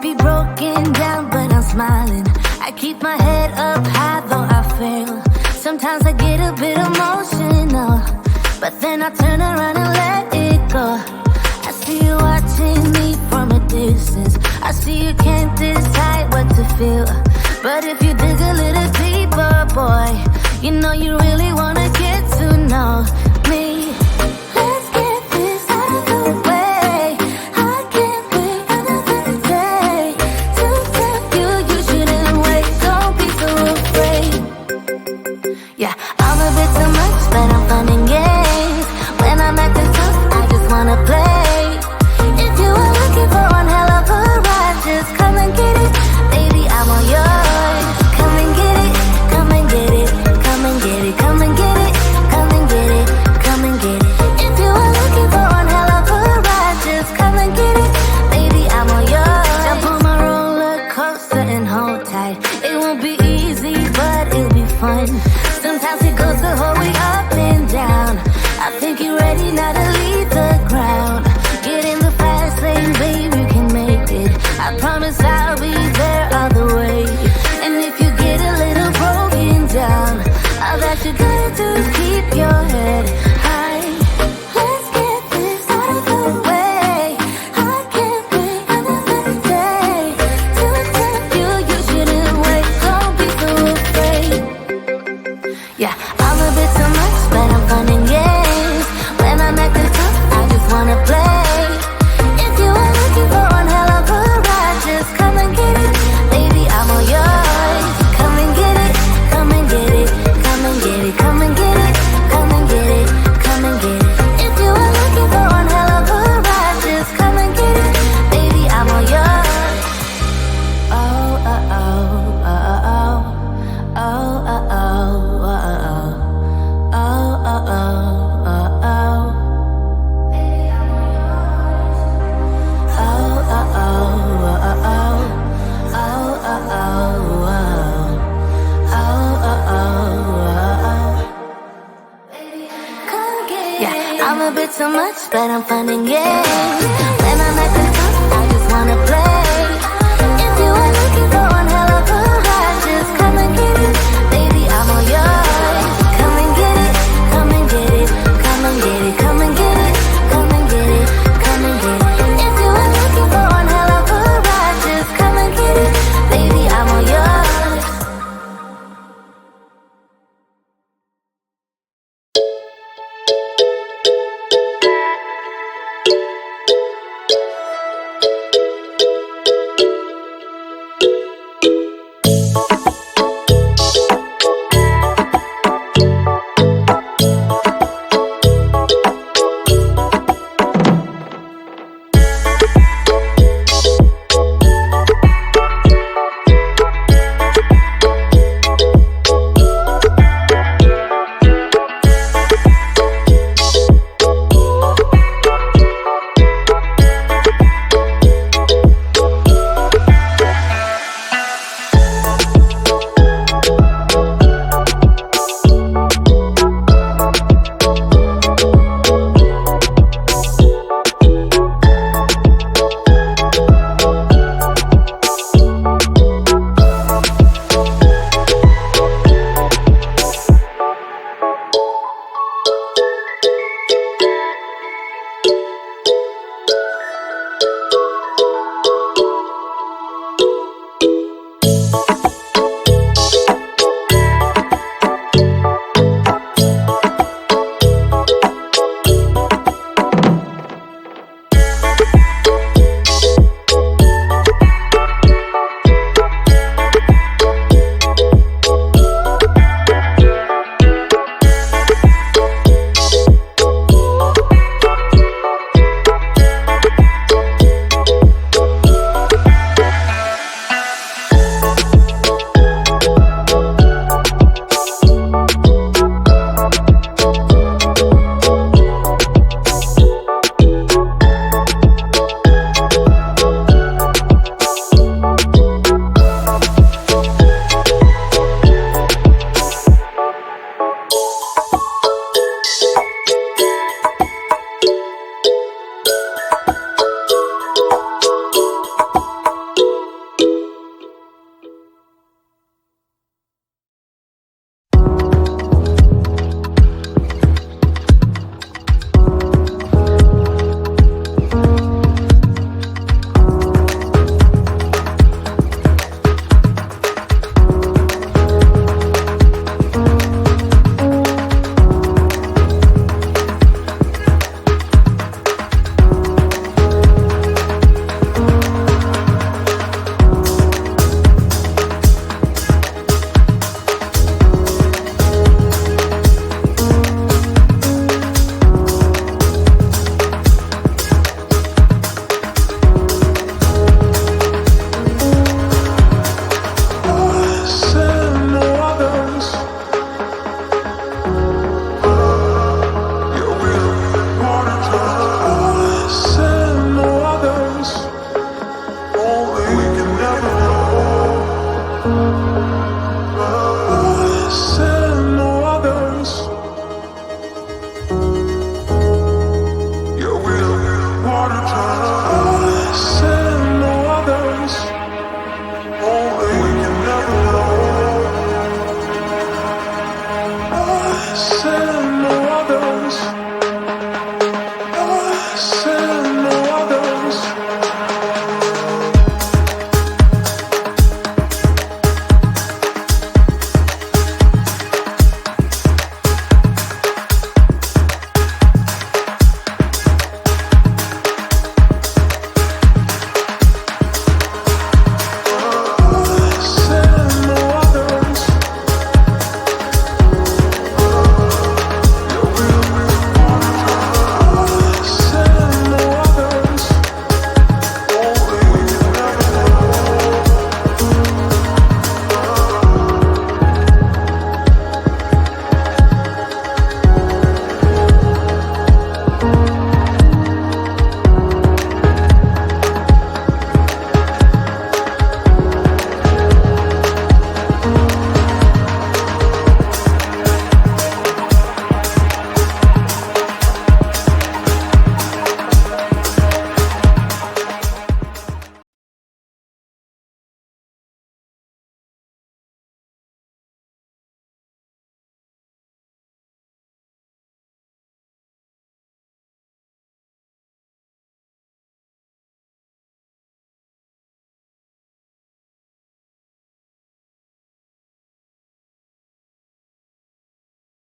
Be broken down, but I'm smiling. I keep my head up high, though I fail. Sometimes I get a bit emotional, but then I turn around and let it go. I see you watching me from a distance. I see you can't decide what to feel, but if you dig a little deeper, boy, you know you really wanna get to know me. Let's get this out of the way. I can't wait another day to tell you you shouldn't wait. Don't be so afraid. Yeah, I'm a bit too much, but I'm fun and games. When I'm acting tough, I just wanna play. If you are looking for one hell of a ride, just come and get it. Baby, I'm all yours. Come and get it, come and get it, come and get it, come and get it, come and get it, come and get it. If you are looking for one hell of a ride, just come and get it. Baby, I'm all yours. Jump on my roller coaster and hold tight. It won't be easy, but it'll be fun. Sometimes it goes the whole way up and down. I think you're ready now to leave the ground. Get in the fast lane, babe, you can make it. I promise I'll be there all the way. And if you get a little broken down, all that you gotta do is keep your head high. Let's get this out of the way. I can't wait another day to tell you you shouldn't wait. Don't be so afraid. Yeah, I'm a bit too much, but I'm fun and games. When I'm acting tough, I just wanna play. If you are looking for one hell of a ride, just come and get it. Baby, I'm all yours. Come and get it, come and get it, come and get it, come and get it, I'm a bit too much, but I'm fun and games. When I'm at the top, I just wanna play. If you are looking for one hell of a ride, just come and get it, baby, I'm all yours. Come and get it, come and get it, come and get it, come and get it, come and get it, come and get it. If you are looking for one hell of a ride, just come and get it, baby, I'm all yours. Send